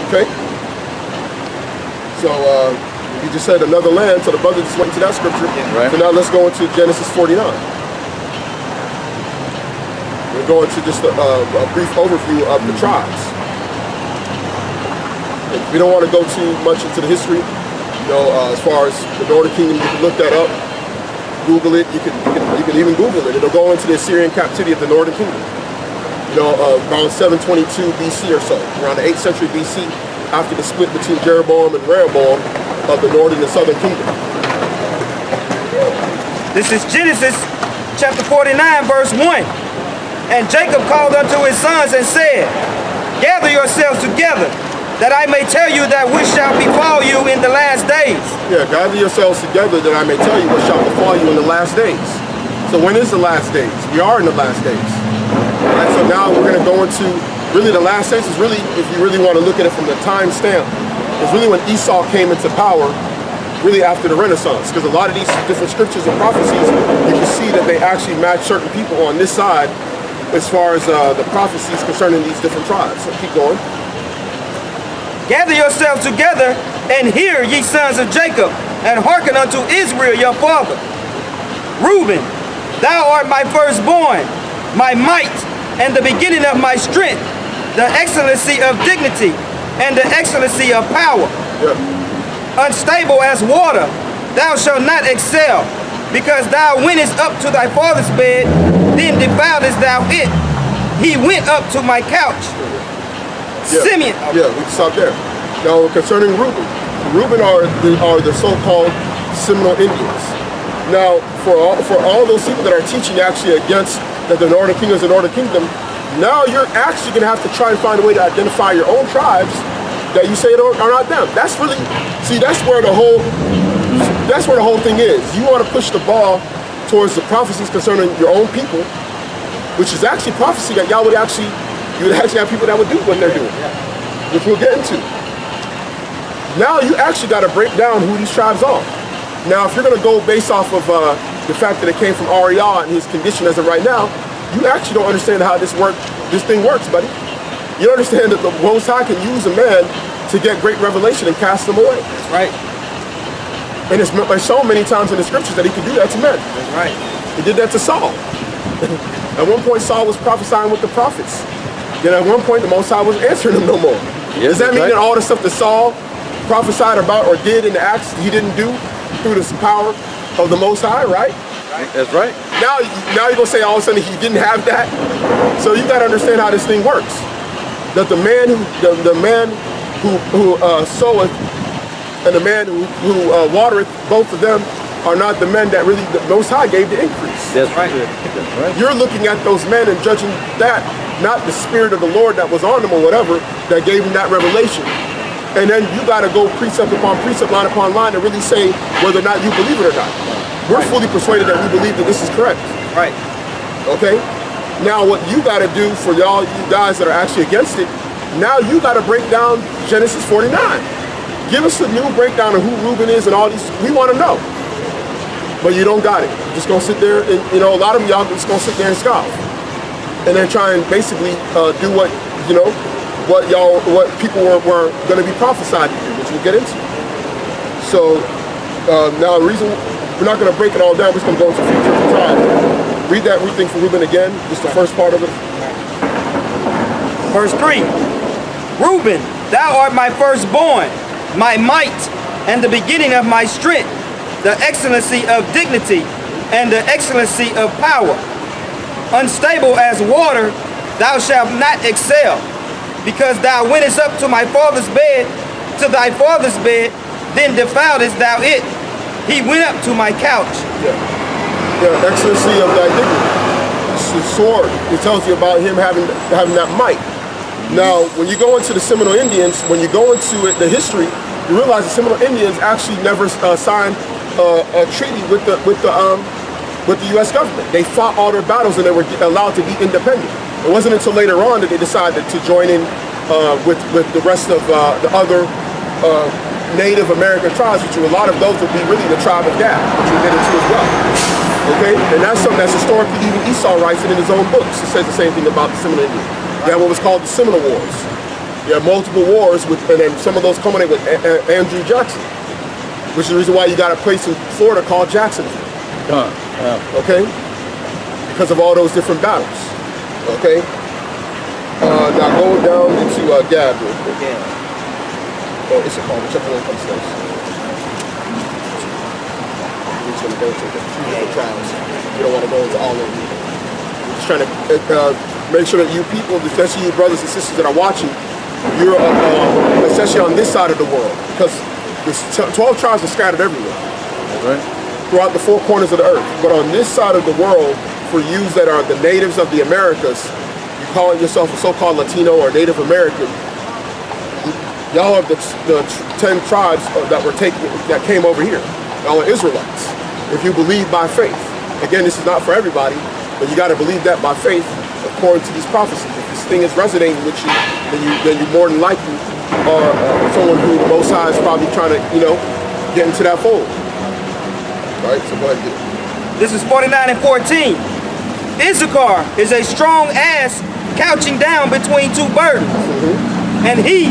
Okay? So you just said another land, so the brother just went into that scripture. Yeah, right. So now let's go into Genesis 49. We're going to just a brief overview of the tribes. We don't want to go too much into the history. You know, as far as the Northern Kingdom, you can look that up, Google it. You can even Google it. It'll go into the Assyrian captivity of the Northern Kingdom. You know, around 722 BC or so, around the 8th century BC, after the split between Jeroboam and Rehoboam of the Northern and Southern Kingdom. This is Genesis chapter 49, verse 1. And Jacob called unto his sons and said, gather yourselves together, that I may tell you that which shall befall you in the last days. Yeah, gather yourselves together that I may tell you what shall befall you in the last days. So when is the last days? We are in the last days. All right, so now we're going to go into, really the last days is really, if you really want to look at it from the time stamp, is really when Esau came into power, really after the Renaissance. Because a lot of these different scriptures and prophecies, you can see that they actually match certain people on this side as far as the prophecies concerning these different tribes. So keep going. Gather yourselves together and hear, ye sons of Jacob, and hearken unto Israel your father. Reuben, thou art my firstborn, my might, and the beginning of my strength, the excellency of dignity, and the excellency of power. Yeah. Unstable as water, thou shalt not excel, because thou wentest up to thy father's bed, then defilest thou it. He went up to my couch. Yeah. Simeon. Yeah, we can stop there. Now, concerning Reuben are the so-called Seminole Indians. Now, for all those people that are teaching actually against that the Northern Kingdom is the Northern Kingdom, now you're actually going to have to try and find a way to identify your own tribes that you say are not them. That's really, see, that's where the whole thing is. You want to push the ball towards the prophecies concerning your own people, which is actually prophecy that y'all would actually, you would actually have people that would do what they're doing, which we'll get into. Now you actually got to break down who these tribes are. Now, if you're going to go based off of the fact that it came from Ariel and his condition as of right now, you actually don't understand how this thing works, buddy. You understand that the Most High can use a man to get great revelation and cast them away. That's right. And it's shown many times in the scriptures that he could do that to men. That's right. He did that to Saul. At one point, Saul was prophesying with the prophets. Then at one point, the Most High wasn't answering them no more. Yes, does that mean right. that all the stuff that Saul prophesied about or did in the Acts, he didn't do through the power of the Most High, right? That's right. Now you're gonna say all of a sudden he didn't have that. So you gotta understand how this thing works. That the man who soweth and the man who watereth, both of them are not the men that really the Most High gave the increase. That's right. That's right. You're looking at those men and judging that, not the Spirit of the Lord that was on them or whatever that gave them that revelation. And then you got to go precept upon precept, line upon line, to really say whether or not you believe it or not. We're fully persuaded that we believe that this is correct. Right. Okay? Now what you got to do for y'all, you guys that are actually against it, now you got to break down Genesis 49. Give us a new breakdown of who Reuben is and all these. We want to know. But you don't got it. You're just going to sit there and, you know, a lot of y'all just going to sit there and scoff. And then try and basically do what, you know, what people were going to be prophesied to do, which we'll get into. So now the reason we're not going to break it all down, we're just going to go into a few different tribes. Read that root thing for Reuben again, just the first part of it. Verse 3. Reuben, thou art my firstborn, my might, and the beginning of my strength, the excellency of dignity, and the excellency of power. Unstable as water, thou shalt not excel, because thou wentest up to my father's bed, to thy father's bed, then defiledest thou it. He went up to my couch. The excellency of thy dignity. It's the sword. It tells you about him having that might. Now, when you go into the Seminole Indians, when you go into the history, you realize the Seminole Indians actually never signed a treaty with the U.S. government. They fought all their battles and they were allowed to be independent. It wasn't until later on that they decided to join in with the rest of the other Native American tribes, which a lot of those would be really the tribe of Gad, which we'll get into as well. Okay, and that's something that's historically even Esau writes it in his own books. He says the same thing about the Seminole Indians. They had what was called the Seminole Wars. You have multiple wars, and then some of those culminate with Andrew Jackson, which is the reason why you got a place in Florida called Jacksonville. Okay? Because of all those different battles. Okay? Now going down into Gad real quick. Yeah. Oh, Issachar, whichever one comes first. We're just going to go into the trials. You don't want to go into all of them. We're just trying to make sure that you people, especially you brothers and sisters that are watching, you're especially on this side of the world, because the 12 tribes are scattered everywhere. Right. Throughout the four corners of the earth. But on this side of the world, for you that are the natives of the Americas, you calling yourself a so-called Latino or Native American, y'all are the 10 tribes that came over here. Y'all are Israelites. If you believe by faith. Again, this is not for everybody, but you got to believe that by faith according to these prophecies. If this thing is resonating with you, then you more than likely are someone who the Most High is probably trying to, get into that fold. All right, so go ahead and get it. This is 49 and 14. Issachar is a strong ass couching down between two burdens. And he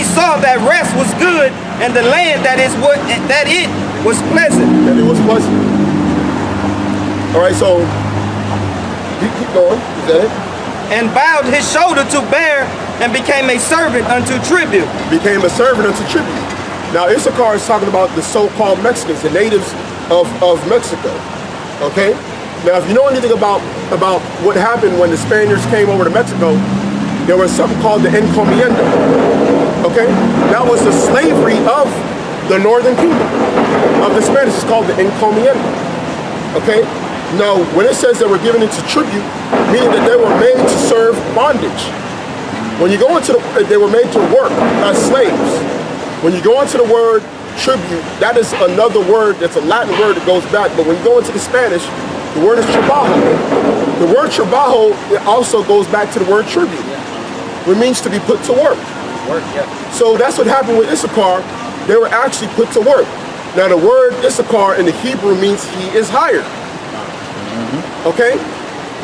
saw that rest was good, and the land that it was pleasant. And it was pleasant. All right, so keep going. Is that it? And bowed his shoulder to bear, and became a servant unto tribute. Became a servant unto tribute. Now Issachar is talking about the so-called Mexicans, the natives of Mexico. Okay? Now if you know anything about what happened when the Spaniards came over to Mexico, there was something called the encomienda. Okay? That was the slavery of the Northern Kingdom of the Spanish. It's called the encomienda. Okay? Now, when it says that we're given into tribute, meaning that they were made to serve bondage. When you go into they were made to work as slaves. When you go into the word tribute, that is another word, that's a Latin word that goes back, but when you go into the Spanish, the word is trabajo. The word trabajo, it also goes back to the word tribute, which means to be put to work. So that's what happened with Issachar. They were actually put to work. Now the word Issachar in the Hebrew means he is hired. Okay?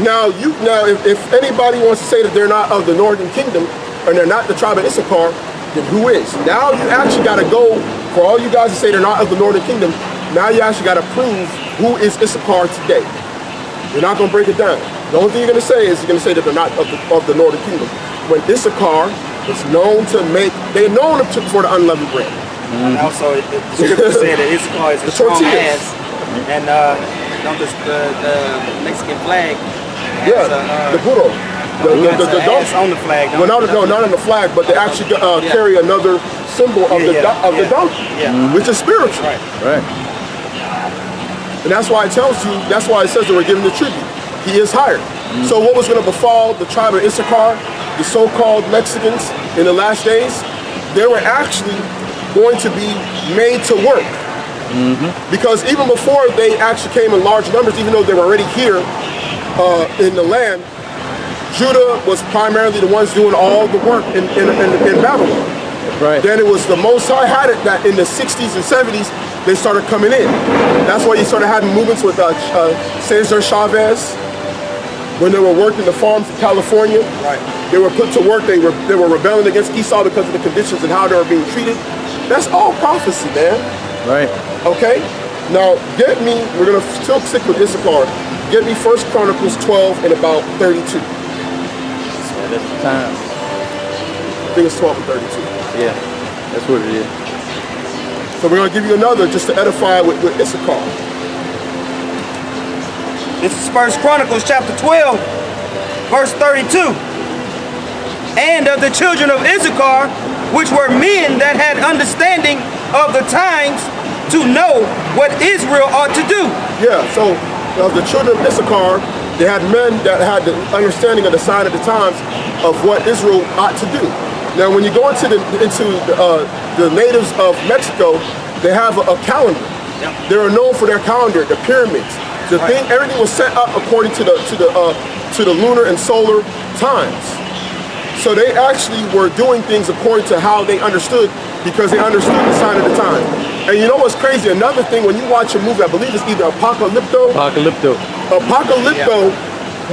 Now if anybody wants to say that they're not of the Northern Kingdom, or they're not the tribe of Issachar, then who is? Now you actually got to go, for all you guys to say they're not of the Northern Kingdom, now you actually got to prove who is Issachar today. You're not going to break it down. The only thing you're going to say is you're going to say that they're not of the Northern Kingdom. When Issachar is known to make, they're known for the unleavened bread. And also the scripture said that Issachar is a strong ass, and the Mexican flag has the burro. the ass on the flag. Well, not on the flag, but they actually carry another symbol of the donkey, which is spiritual. Right. And that's why it tells you, that's why it says that we're giving the tribute. He is hired. So what was going to befall the tribe of Issachar, the so-called Mexicans in the last days? They were actually going to be made to work. Because even before they actually came in large numbers, even though they were already here in the land, Judah was primarily the ones doing all the work in Babylon. Right. Then it was the Most High had it that in the 60s and 70s, they started coming in. That's why you started having movements with Cesar Chavez, when they were working the farms in California. Right. They were put to work, they were rebelling against Esau because of the conditions and how they were being treated. That's all prophecy, man. Right. Okay? Now, we're going to still stick with Issachar. Get me 1 Chronicles 12 and about 32. That's the time. I think it's 12 and 32. Yeah, that's what it is. So we're going to give you another just to edify with Issachar. This is 1 Chronicles chapter 12, verse 32. And of the children of Issachar, which were men that had understanding of the times, to know what Israel ought to do. Yeah, so of the children of Issachar, they had men that had the understanding of the sign of the times of what Israel ought to do. Now, when you go into the natives of Mexico, they have a calendar. Yep. They are known for their calendar, the pyramids. Everything was set up according to the lunar and solar times. So they actually were doing things according to how they understood, because they understood the sign of the time. And you know what's crazy? Another thing, when you watch a movie, I believe it's either Apocalypto,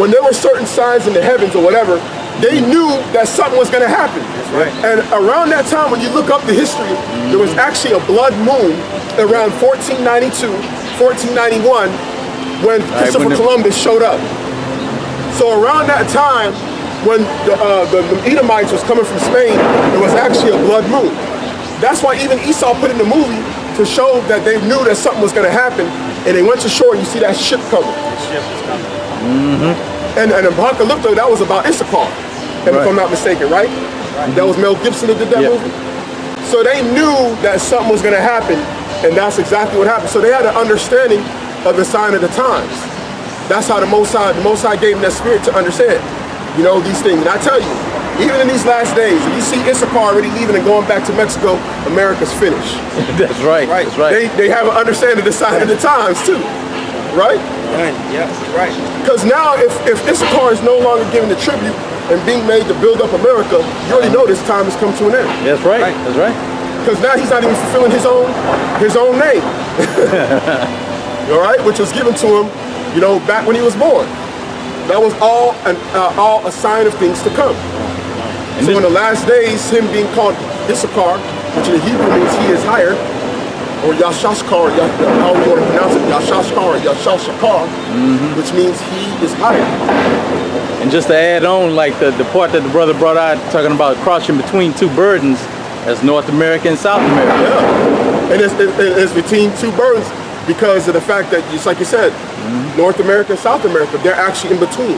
when there were certain signs in the heavens or whatever, they knew that something was going to happen. right. And around that time, when you look up the history, there was actually a blood moon around 1492, 1491, when Christopher Columbus showed up. So around that time, when the Edomites was coming from Spain, there was actually a blood moon. That's why even Esau put in the movie to show that they knew that something was going to happen, and they went to shore and you see that ship coming. The ship is coming. And Apocalypto, that was about Issachar, if I'm not mistaken, right? That was Mel Gibson that did that movie. So they knew that something was going to happen, and that's exactly what happened. So they had an understanding of the sign of the times. That's how the Most High gave them that spirit to understand, you know, these things. And I tell you, even in these last days, if you see Issachar already leaving and going back to Mexico, America's finished. That's right. Right. That's right. They have an understanding of the sign of the times too, right? Yep, right. Because now if Issachar is no longer giving the tribute and being made to build up America, you already know this time has come to an end. That's right. That's right. Because now he's not even fulfilling his own name. All right, which was given to him, you know, back when he was born. That was all a sign of things to come. And so in the last days, him being called Issachar, which in Hebrew means he is hired, or Yashashkar, how we want to pronounce it, Yashashkar, which means he is hired. And just to add on, like the part that the brother brought out, talking about crossing between two burdens, that's North America and South America. Yeah, and it's between two burdens because of the fact that, just like you said, North America and South America, they're actually in between.